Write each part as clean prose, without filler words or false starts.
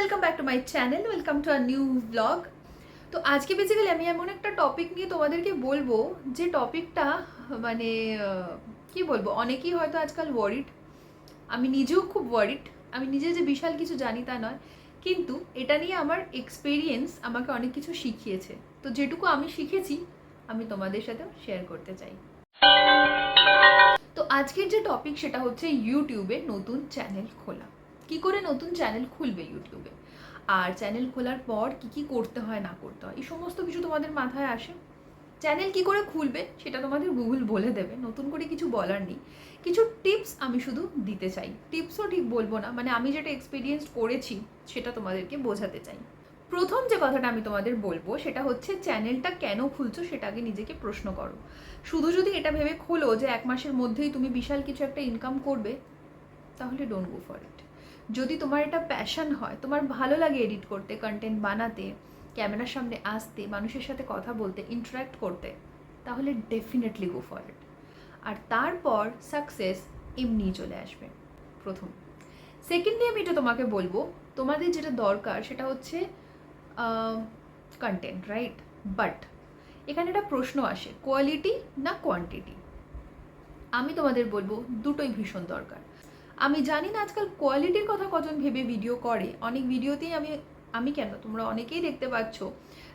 Welcome back to my channel, welcome to a new blog. তো আজকে basically আমি এমন একটা টপিক নিয়ে তোমাদেরকে বলবো যে টপিকটা মানে কি বলবো, অনেকেই হয়তো আজকাল ওয়ারিড, আমি নিজেও খুব ওয়ারিড। আমি নিজে যে বিশাল কিছু জানি তা নয়, কিন্তু এটা নিয়ে আমার এক্সপিরিয়েন্স আমাকে অনেক কিছু শিখিয়েছে। তো যেটুকু আমি শিখেছি আমি তোমাদের সাথেও শেয়ার করতে চাই। তো আজকের যে টপিক সেটা হচ্ছে ইউটিউবে নতুন চ্যানেল খোলা। কি করে নতুন চ্যানেল খুলবে ইউটিউবে, আর চ্যানেল খোলার পর কি কি করতে হয় না করতে হয়, এই সমস্ত কিছু তোমাদের মাথায় আসে। চ্যানেল কি করে খুলবে সেটা তোমাদের গুগল বলে দেবে, নতুন করে কিছু বলার নেই। কিছু টিপস আমি শুধু দিতে চাই, টিপসও ঠিক বলবো না, মানে আমি যেটা এক্সপিরিয়েন্স করেছি সেটা তোমাদেরকে বোঝাতে চাই। প্রথম যে কথাটা আমি তোমাদের বলবো সেটা হচ্ছে চ্যানেলটা কেন খুলছো সেটা আগে নিজেকে প্রশ্ন করো। শুধু যদি এটা ভেবে খোলো যে 1 মাসের মধ্যেই তুমি বিশাল কিছু একটা ইনকাম করবে, তাহলে ডোন্ট গো ফর ইট। যদি তোমার এটা প্যাশন হয়, তোমার ভালো লাগে এডিট করতে, কন্টেন্ট বানাতে, ক্যামেরার সামনে আসতে, মানুষের সাথে কথা বলতে, ইন্টারাক্ট করতে, তাহলে ডেফিনেটলি গো ফর ইট। আর তারপর সাকসেস এমনিই চলে আসবে। প্রথম। সেকেন্ডলি আমি এটা তোমাকে বলবো, তোমাদের যেটা দরকার সেটা হচ্ছে কন্টেন্ট, রাইট? বাট এখানে একটা প্রশ্ন আসে, কোয়ালিটি না কোয়ান্টিটি? আমি তোমাদের বলবো দুটোই ভীষণ দরকার। আমি জানি না আজকাল কোয়ালিটির কথা কজন ভেবে ভিডিও করে। অনেক ভিডিওতেই আমি কেন, তোমরা অনেকেই দেখতে পাচ্ছ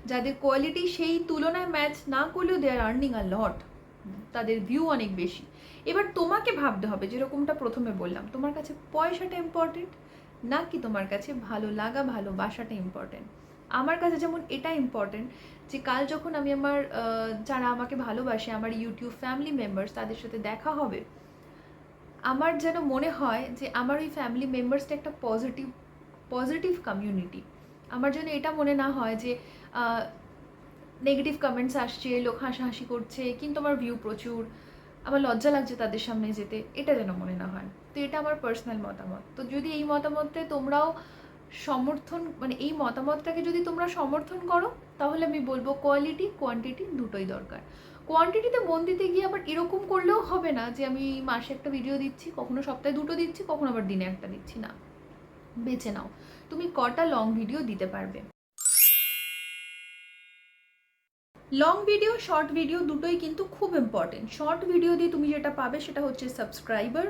যাদের কোয়ালিটি সেই তুলনায় ম্যাচ না করলেও দে আর আর্নিং আ লট, তাদের ভিউ অনেক বেশি। এবার তোমাকে ভাবতে হবে, যেরকমটা প্রথমে বললাম, তোমার কাছে পয়সাটা ইম্পর্টেন্ট নাকি তোমার কাছে ভালো লাগা ভালোবাসাটা ইম্পর্টেন্ট? আমার কাছে যেমন এটা ইম্পর্টেন্ট যে কাল যখন আমি আমার যারা আমাকে ভালোবাসে, আমার ইউটিউব ফ্যামিলি মেম্বার্স, তাদের সাথে দেখা হবে, আমার যেন মনে হয় যে আমার ওই ফ্যামিলি মেম্বার্সটা একটা পজিটিভ কমিউনিটি। আমার যেন এটা মনে না হয় যে নেগেটিভ কমেন্টস আসছে, লোক হাসাহাসি করছে, কিন্তু আমার ভিউ প্রচুর, আমার লজ্জা লাগছে তাদের সামনে যেতে, এটা যেন মনে না হয়। তো এটা আমার পার্সোনাল মতামত। তো যদি এই মতামতে তোমরাও সমর্থন, মানে এই মতামতটাকে যদি তোমরা সমর্থন করো, তাহলে আমি বলবো কোয়ালিটি কোয়ান্টিটি দুটোই দরকার। কোয়ান্টিটিতে মন দিতে গিয়ে আবার এরকম করলেও হবে না যে আমি মাসে একটা ভিডিও দিচ্ছি, কখনো সপ্তাহে দুটো দিচ্ছি, কখনো আবার দিনে একটা দিচ্ছি না। বেছে নাও তুমি কটা লং ভিডিও দিতে পারবে। লং ভিডিও, শর্ট ভিডিও দুটোই কিন্তু খুব ইম্পর্টেন্ট। শর্ট ভিডিও দিয়ে তুমি যেটা পাবে সেটা হচ্ছে সাবস্ক্রাইবার,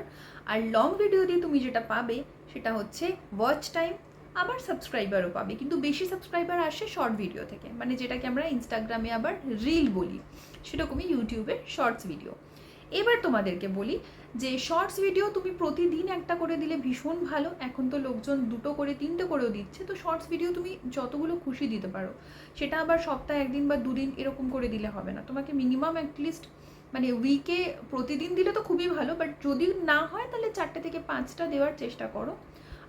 আর লং ভিডিও দিয়ে তুমি যেটা পাবে সেটা হচ্ছে ওয়াচ টাইম, আবার সাবস্ক্রাইবারও পাবে। কিন্তু বেশি সাবস্ক্রাইবার আসে শর্ট ভিডিও থেকে, মানে যেটাকে আমরা ইনস্টাগ্রামে আবার রিল বলি, সেরকমই ইউটিউবের শর্টস ভিডিও। এবার তোমাদেরকে বলি যে শর্টস ভিডিও তুমি প্রতিদিন একটা করে দিলে ভীষণ ভালো। এখন তো লোকজন দুটো করে তিনটে করেও দিচ্ছে। তো শর্টস ভিডিও তুমি যতগুলো খুশি দিতে পারো, সেটা আবার সপ্তাহে একদিন বা দুদিন এরকম করে দিলে হবে না, তোমাকে মিনিমাম অ্যাটলিস্ট মানে উইকে প্রতিদিন দিলে তো খুবই ভালো, বাট যদি না হয় তাহলে 4টে থেকে 5টা দেওয়ার চেষ্টা করো।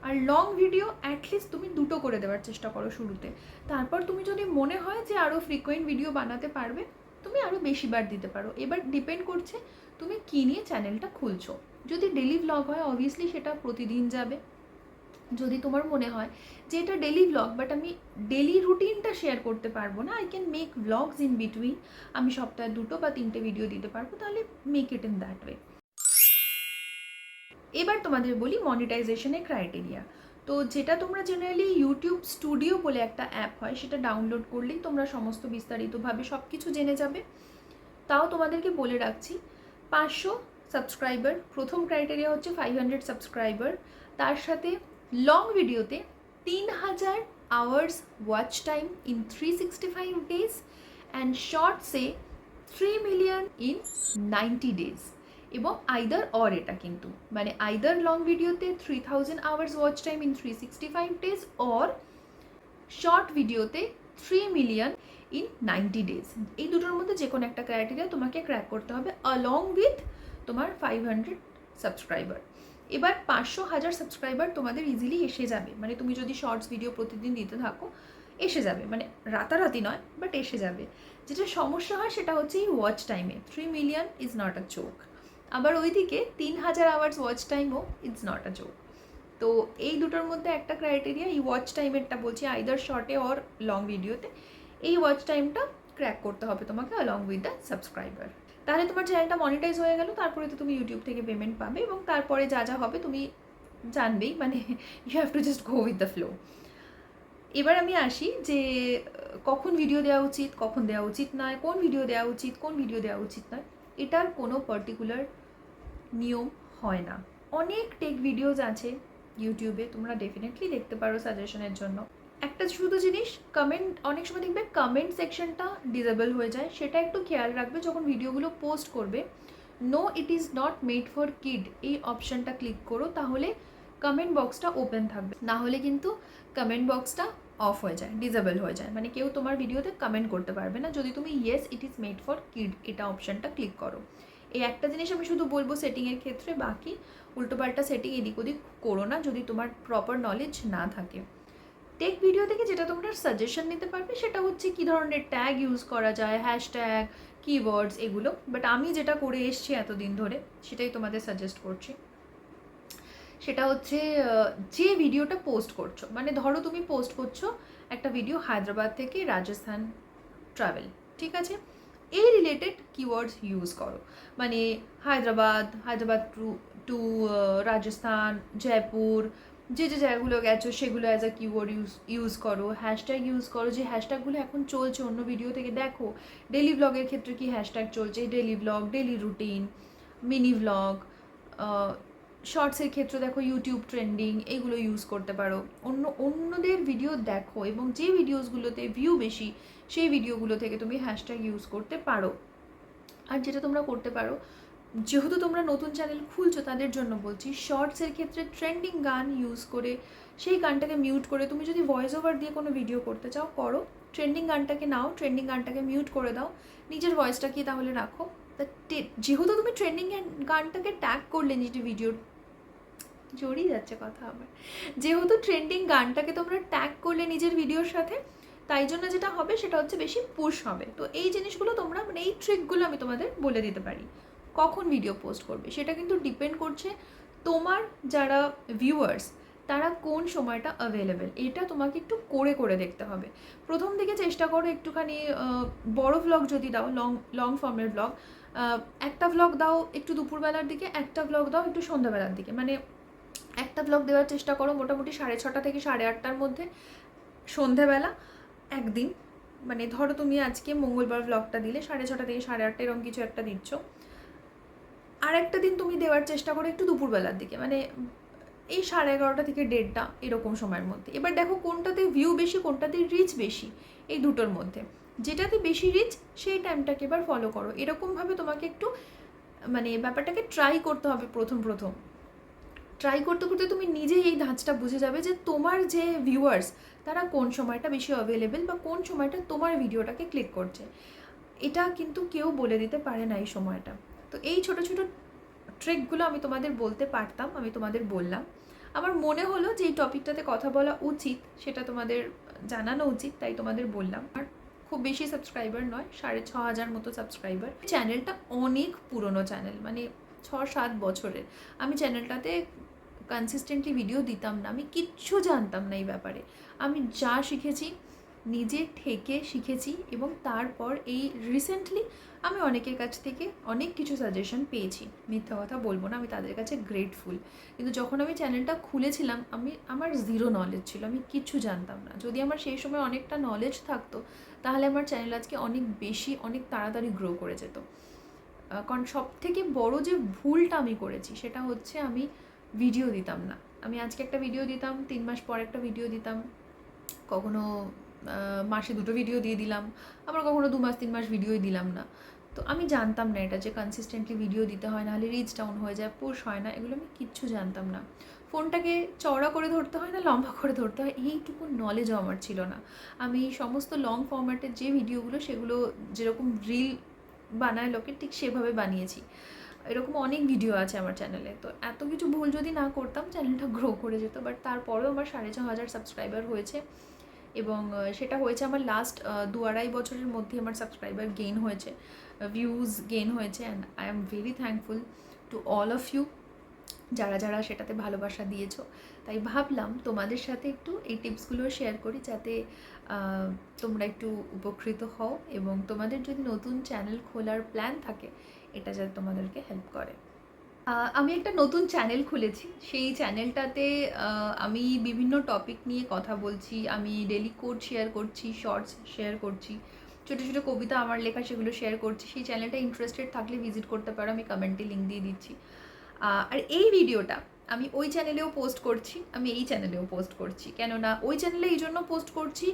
আর লং ভিডিও অ্যাটলিস্ট তুমি দুটো করে দেওয়ার চেষ্টা করো শুরুতে। তারপর তুমি যদি মনে হয় যে আরও ফ্রিকোয়েন্ট ভিডিও বানাতে পারবে, তুমি আরও বেশিবার দিতে পারো। এবার ডিপেন্ড করছে তুমি কী নিয়ে চ্যানেলটা খুলছো। যদি ডেলি ভ্লগ হয় অবভিয়াসলি সেটা প্রতিদিন যাবে। যদি তোমার মনে হয় যে এটা ডেলি ভ্লগ বাট আমি ডেলি রুটিনটা শেয়ার করতে পারবো না, I can make vlogs in between, আমি সপ্তাহে 2 বা 3টে ভিডিও দিতে পারবো, তাহলে make it in that way. এবার তোমাদের বলি মনিটাইজেশনের ক্রাইটেরিয়া। তো যেটা তোমরা জেনারেলি ইউটিউব স্টুডিও বলে একটা অ্যাপ হয়, সেটা ডাউনলোড করলেই তোমরা সমস্ত বিস্তারিতভাবে সব কিছু জেনে যাবে। তাও তোমাদেরকে বলে রাখছি, 500 সাবস্ক্রাইবার প্রথম ক্রাইটেরিয়া হচ্ছে, 500 সাবস্ক্রাইবার, তার সাথে লং ভিডিওতে 3000 hours watch time in 365 days, and শর্টসে 3 মিলিয়ন ইন 90 ডেজ। এবং আইদার অর, এটা কিন্তু মানে আইদার লং ভিডিওতে 3000 hours watch time in 365 days, or short ভিডিওতে 3 মিলিয়ন ইন 90 ডেজ। এই দুটোর মধ্যে যে কোনো একটা ক্রাইটেরিয়া তোমাকে ক্র্যাক করতে হবে অলং উইথ তোমার 500 সাবস্ক্রাইবার। এবার 500,000 সাবস্ক্রাইবার তোমাদের ইজিলি এসে যাবে, মানে তুমি যদি শর্টস ভিডিও প্রতিদিন দিতে থাকো এসে যাবে, মানে রাতারাতি নয় বাট এসে যাবে। যেটা সমস্যা হয় সেটা হচ্ছে এই ওয়াচ টাইমে, 3 million is not a joke. আবার ওইদিকে 3000 আওয়ার্স ওয়াচ টাইমও ইজ নট আ জোক। তো এই দুটোর মধ্যে একটা ক্রাইটেরিয়া, এই ওয়াচ টাইমেরটা বলছি, আইদার শর্টে অর লং ভিডিওতে, এই ওয়াচ টাইমটা ক্র্যাক করতে হবে তোমাকে অলং উইথ দ্য সাবস্ক্রাইবার। তাহলে তোমার চ্যানেলটা মনিটাইজ হয়ে গেল, তারপরে তো তুমি ইউটিউব থেকে পেমেন্ট পাবে, এবং তারপরে যা যা হবে তুমি জানবেই, মানে you have to just go with the flow. এবার আমি আসি যে কখন ভিডিও দেওয়া উচিত, কখন দেওয়া উচিত নয়, কোন ভিডিও দেওয়া উচিত, কোন ভিডিও দেওয়া উচিত নয়। এটার কোনো পার্টিকুলার নিয়ম হয় না। অনেক টেক ভিডিওস আছে ইউটিউবে, তোমরা ডেফিনেটলি দেখতে পারো সাজেশনের জন্য। একটা শুধু জিনিস, কমেন্ট অনেক সময় দেখবে কমেন্ট সেকশনটা ডিসেবল হয়ে যায়, সেটা একটু খেয়াল রাখবে যখন ভিডিওগুলো পোস্ট করবে। No it is not made for kid এই অপশানটা ক্লিক করো, তাহলে কমেন্ট বক্সটা ওপেন থাকবে। না হলে কিন্তু কমেন্ট বক্সটা অফ হয়ে যায়, ডিসেবল হয়ে যায়, মানে কেউ তোমার ভিডিওতে কমেন্ট করতে পারবে না যদি তুমি yes it is made for kid এটা অপশানটা ক্লিক করো। এই একটা জিনিস আমি শুধু বলবো সেটিংয়ের ক্ষেত্রে, বাকি উল্টোপাল্টা সেটিং এদিক ওদিক করো না যদি তোমার প্রপার নলেজ না থাকে। টেক ভিডিও থেকে যেটা তোমরা সাজেশন নিতে পারবে সেটা হচ্ছে কী ধরনের ট্যাগ ইউজ করা যায়, হ্যাশট্যাগ, কিওয়ার্ডস, এগুলো। বাট আমি যেটা করে এসছি এতদিন ধরে সেটাই তোমাদের সাজেস্ট করছি। সেটা হচ্ছে যে ভিডিওটা পোস্ট করছো, মানে ধরো তুমি পোস্ট করছো একটা ভিডিও হায়দ্রাবাদ থেকে রাজস্থান ট্রাভেল, ঠিক আছে, এই রিলেটেড কিওয়ার্ডস ইউজ করো। মানে হায়দ্রাবাদ টু টু রাজস্থান, জয়পুর, যে যে জায়গাগুলো গেছো সেগুলো অ্যাজ আ কিওয়ার্ড ইউজ করো। হ্যাশট্যাগ ইউজ করো, যে হ্যাশট্যাগুলো এখন চলছে অন্য ভিডিও থেকে দেখো। ডেলি ব্লগের ক্ষেত্রে কি হ্যাশট্যাগ চলছে, daily blog, daily routine, mini blog. শর্টসের ক্ষেত্রে দেখো ইউটিউব ট্রেন্ডিং, এইগুলো ইউজ করতে পারো। অন্যদের ভিডিও দেখো এবং যে ভিডিওসগুলোতে ভিউ বেশি সেই ভিডিওগুলো থেকে তুমি হ্যাশট্যাগ ইউজ করতে পারো। আর যেটা তোমরা করতে পারো, যেহেতু তোমরা নতুন চ্যানেল খুলছো তাদের জন্য বলছি, শর্টসের ক্ষেত্রে ট্রেন্ডিং গান ইউজ করে সেই গানটাকে মিউট করে তুমি যদি ভয়েস ওভার দিয়ে কোনো ভিডিও করতে চাও করো, ট্রেন্ডিং গানটাকে নাও, ট্রেন্ডিং গানটাকে মিউট করে দাও, নিজের ভয়েসটাকে তাহলে রাখো। যেহেতু তুমি ট্রেন্ডিং গানটাকে ট্যাগ করলে নিজের ভিডিওর, জড়িয়ে যাচ্ছে কথা আমার, যেহেতু ট্রেন্ডিং গানটাকে তোমরা ট্যাগ করলে নিজের ভিডিওর সাথে, তাই জন্য যেটা হবে সেটা হচ্ছে বেশি পুশ হবে। তো এই জিনিসগুলো তোমরা, মানে এই ট্রিকগুলো আমি তোমাদের বলে দিতে পারি। কখন ভিডিও পোস্ট করবে সেটা কিন্তু ডিপেন্ড করছে তোমার যারা ভিউয়ার্স তারা কোন সময়টা অ্যাভেলেবেল, এটা তোমাকে একটু করে করে দেখতে হবে। প্রথম দিকে চেষ্টা করো একটুখানি বড় ভ্লগ যদি দাও, লং ফর্মের ভ্লগ, একটা ভ্লগ দাও একটু দুপুরবেলার দিকে, একটা ভ্লগ দাও একটু সন্ধ্যাবেলার দিকে। মানে একটা ব্লগ দেওয়ার চেষ্টা করো মোটামুটি 6:30 থেকে 8:30টার মধ্যে সন্ধেবেলা একদিন। মানে ধরো তুমি আজকে মঙ্গলবার ব্লগটা দিলে 6:30 থেকে 8:30 এরকম কিছু একটা দিচ্ছ, আর একটা দিন তুমি দেওয়ার চেষ্টা করো একটু দুপুরবেলার দিকে, মানে এই 11:30 থেকে 1:30 এরকম সময়ের মধ্যে। এবার দেখো কোনটাতে ভিউ বেশি, কোনটাতে রিচ বেশি, এই দুটোর মধ্যে যেটাতে বেশি রিচ সেই টাইমটাকে এবার ফলো করো। এরকমভাবে তোমাকে একটু মানে ব্যাপারটাকে ট্রাই করতে হবে। প্রথম ট্রাই করতে করতে তুমি নিজেই এই ধাঁচটা বুঝে যাবে যে তোমার যে ভিউয়ার্স তারা কোন সময়টা বেশি অ্যাভেলেবেল বা কোন সময়টা তোমার ভিডিওটাকে ক্লিক করছে। এটা কিন্তু কেউ বলে দিতে পারে না এই সময়টা। তো এই ছোটো ছোটো ট্রিকগুলো আমি তোমাদের বলতে পারতাম, আমি তোমাদের বললাম। আমার মনে হলো যে এই টপিকটাতে কথা বলা উচিত, সেটা তোমাদের জানানো উচিত, তাই তোমাদের বললাম। আর খুব বেশি সাবস্ক্রাইবার নয়, 6,500 মতো সাবস্ক্রাইবার। চ্যানেলটা অনেক পুরনো চ্যানেল, মানে 6-7 বছরের। আমি চ্যানেলটাতে কনসিস্টেন্টলি ভিডিও দিতাম না, আমি কিচ্ছু জানতাম না এই ব্যাপারে। আমি যা শিখেছি নিজে থেকে শিখেছি, এবং তারপর এই রিসেন্টলি আমি অনেকের কাছ থেকে অনেক কিছু সাজেশন পেয়েছি, মিথ্যা কথা বলবো না, আমি তাদের কাছে গ্রেটফুল। কিন্তু যখন আমি চ্যানেলটা খুলেছিলাম আমার জিরো নলেজ ছিল, আমি কিচ্ছু জানতাম না। যদি আমার সেই সময় অনেকটা নলেজ থাকতো তাহলে আমার চ্যানেল আজকে অনেক বেশি, অনেক তাড়াতাড়ি গ্রো করে যেত। কারণ সব থেকে বড় যে ভুলটা আমি করেছি সেটা হচ্ছে আমি ভিডিও দিতাম না। আমি আজকে একটা ভিডিও দিতাম, 3 মাস পর একটা ভিডিও দিতাম, কখনো মাসে 2টো ভিডিও দিয়ে দিলাম, আবার কখনো 2 মাস 3 মাস ভিডিওই দিলাম না। তো আমি জানতাম না এটা যে কনসিস্টেন্টলি ভিডিও দিতে হয়, নাহলে রিচ ডাউন হয়ে যায়, পুশ হয় না, এগুলো আমি কিচ্ছু জানতাম না। ফোনটাকে চওড়া করে ধরতে হয় না লম্বা করে ধরতে হয় এইটুকু নলেজও আমার ছিল না। আমি সমস্ত লং ফরম্যাটের যে ভিডিওগুলো সেগুলো যেরকম রিল বানায় লোকে ঠিক সেভাবে বানিয়েছি। এরকম অনেক ভিডিও আছে আমার চ্যানেলে। তো এত কিছু ভুল যদি না করতাম চ্যানেলটা গ্রো করে যেত। বাট তারপরেও আমার 6,500 সাবস্ক্রাইবার হয়েছে, এবং সেটা হয়েছে আমার লাস্ট 2-2.5 বছরের মধ্যে আমার সাবস্ক্রাইবার গেইন হয়েছে, ভিউজ গেইন হয়েছে। And I am very thankful to all of you যারা যারা সেটাতে ভালোবাসা দিয়েছো। তাই ভাবলাম তোমাদের সাথে একটু এই টিপসগুলো শেয়ার করি, যাতে তোমরা একটু উপকৃত হও, এবং তোমাদের যদি নতুন চ্যানেল খোলার প্ল্যান থাকে এটা যাতে তোমাদেরকে হেল্প করে। আমি একটা নতুন চ্যানেল খুলেছি। সেই চ্যানেলটাতে আমি বিভিন্ন টপিক নিয়ে কথা বলছি। আমি ডেইলি কোড শেয়ার করছি, শর্টস শেয়ার করছি, ছোটো ছোটো কবিতা আমার লেখা সেগুলো শেয়ার করছি। সেই চ্যানেলটা ইন্টারেস্টেড থাকলে ভিজিট করতে পারো, আমি কমেন্টে লিঙ্ক দিয়ে দিচ্ছি। আর এই ভিডিওটা আমি ওই চ্যানেলেও পোস্ট করছি, আমি এই চ্যানেলেও পোস্ট করছি। কেননা ওই চ্যানেলে এই জন্য পোস্ট করছি,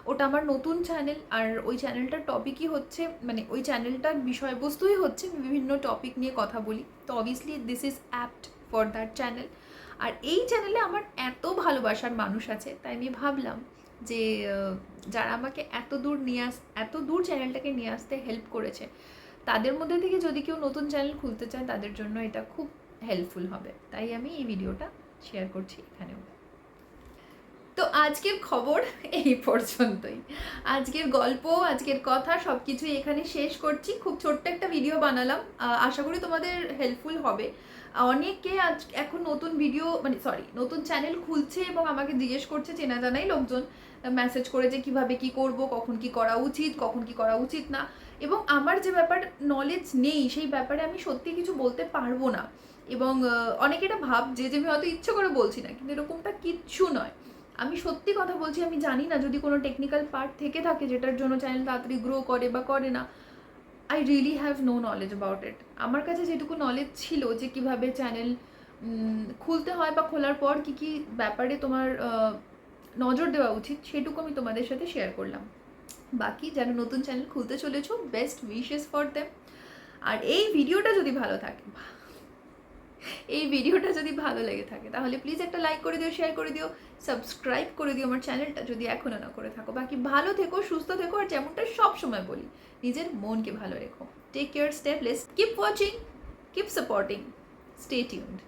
ওটা আমার নতুন চ্যানেল। আর ওই চ্যানেলটার টপিকই হচ্ছে, মানে ওই চ্যানেলটার বিষয়বস্তুই হচ্ছে বিভিন্ন টপিক নিয়ে কথা বলি। তো obviously this is apt for that channel. আর এই চ্যানেলে আমার এত ভালোবাসার মানুষ আছে, তাই আমি ভাবলাম যে যারা আমাকে এত দূর চ্যানেলটাকে নিয়ে আসতে হেল্প করেছে, তাদের মধ্যে থেকে যদি কেউ নতুন চ্যানেল খুলতে চায় তাদের জন্য এটা খুব হেল্পফুল হবে। তাই আমি এই ভিডিওটা শেয়ার করছি এখানেও। তো আজকের খবর এই পর্যন্তই। আজকের গল্প, আজকের কথা সব কিছুই এখানে শেষ করছি। খুব ছোট্ট একটা ভিডিও বানালাম, আশা করি তোমাদের হেল্পফুল হবে। অনেকে এখন নতুন ভিডিও নতুন চ্যানেল খুলছে এবং আমাকে জিজ্ঞেস করছে, চেনা জানাই লোকজন মেসেজ করে যে কীভাবে কী করব, কখন কি করা উচিত, কখন কি করা উচিত না। এবং আমার যে ব্যাপার নলেজ নেই, সেই ব্যাপারে আমি সত্যি কিছু বলতে পারবো না। এবং অনেকে এটা ভাবছে যে আমি হয়তো ইচ্ছে করে বলছি না, কিন্তু এরকমটা কিচ্ছু নয়। আমি সত্যি কথা বলছি, আমি জানি না যদি কোনো টেকনিক্যাল পার্ট থেকে থাকে যেটার জন্য চ্যানেল তাড়াতাড়ি গ্রো করে বা করে না। I really have no knowledge about it. আমার কাছে যেটুকু নলেজ ছিল যে কীভাবে চ্যানেল খুলতে হয় বা খোলার পর কী কী ব্যাপারে তোমার নজর দেওয়া উচিত, সেটুকু আমি তোমাদের সাথে শেয়ার করলাম। বাকি যারা নতুন চ্যানেল খুলতে চলেছো, বেস্ট উইশেস ফর দেম। আর এই ভিডিওটা যদি ভালো লেগে থাকে তাহলে প্লিজ একটা লাইক করে দিও, শেয়ার করে দিও, সাবস্ক্রাইব করে দিও আমার চ্যানেলটা যদি এখনও না করে থাকো। বাকি ভালো থেকো, সুস্থ থেকো, আর যেমনটা সব সময় বলি, নিজের মনকে ভালো রেখো। Take care, stay blessed, keep watching, keep supporting, stay tuned.